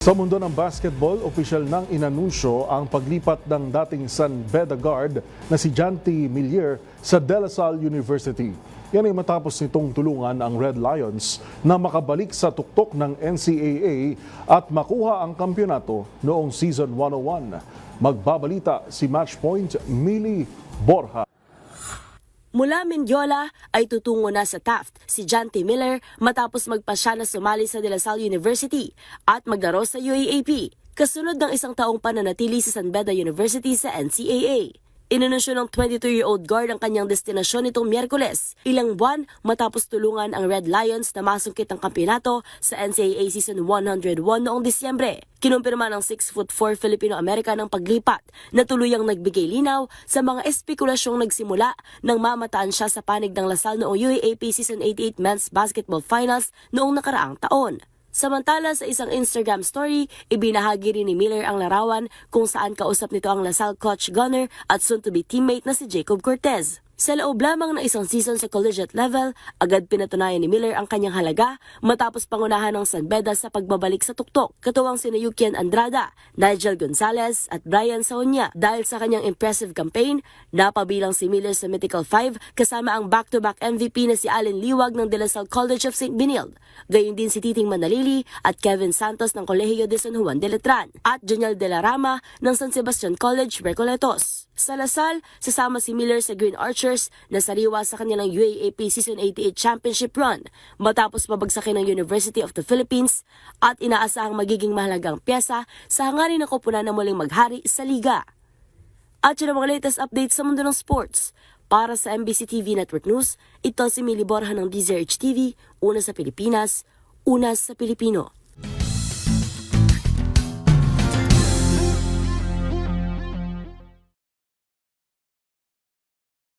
Sa mundo ng basketball, opisyal nang inanunsyo ang paglipat ng dating San Beda guard na si Janty Millier sa De La Salle University. Yan ay matapos nitong tulungan ang Red Lions na makabalik sa tuktok ng NCAA at makuha ang kampyonato noong Season 101. Magbabalita si Matchpoint Millie Borja. Mula Mendiola ay tutungo na sa Taft si Janty Millier matapos magpasya na sumali sa De La Salle University at maglaro sa UAAP, kasunod ng isang taong pananatili sa San Beda University sa NCAA. Inanunsyo ng 22-year-old guard ang kanyang destinasyon nitong Miyerkules, ilang buwan matapos tulungan ang Red Lions na masungkit ang kampyonato sa NCAA Season 101 noong Disyembre. Kinumpirma ng 6'4" Filipino-American ang paglipat na tuluyang nagbigay linaw sa mga espekulasyong nagsimula nang mamataan siya sa panig ng Lasal noong UAAP Season 88 Men's Basketball Finals noong nakaraang taon. Samantala sa isang Instagram story, ibinahagi rin ni Millier ang larawan kung saan kausap nito ang Lasal coach Gunner at soon-to-be teammate na si Jacob Cortez. Sa loob lamang ng isang season sa collegiate level, agad pinatunayan ni Millier ang kanyang halaga matapos pangunahan ng San Beda sa pagbabalik sa tuktok, katuwang sina Yukian Andrada, Nigel Gonzalez at Brian Saonya. Dahil sa kanyang impressive campaign, napabilang si Millier sa Mythical 5 kasama ang back-to-back MVP na si Allen Liwag ng De La Salle College of St. Benilde, gayon din si Titing Manalili at Kevin Santos ng Colegio de San Juan de Letran at Joniel de la Rama ng San Sebastian College, Recoletos. Sa Lasal, sasama si Millier sa Green Archers na sariwa sa kanilang UAAP Season 88 Championship run matapos pabagsakin ng University of the Philippines at inaasahang magiging mahalagang pyesa sa hangarin ng koponan na muling maghari sa liga. At yun ang mga latest updates sa mundo ng sports. Para sa MBC TV Network News, ito si Millie Borja ng DZRH TV, una sa Pilipinas, una sa Pilipino.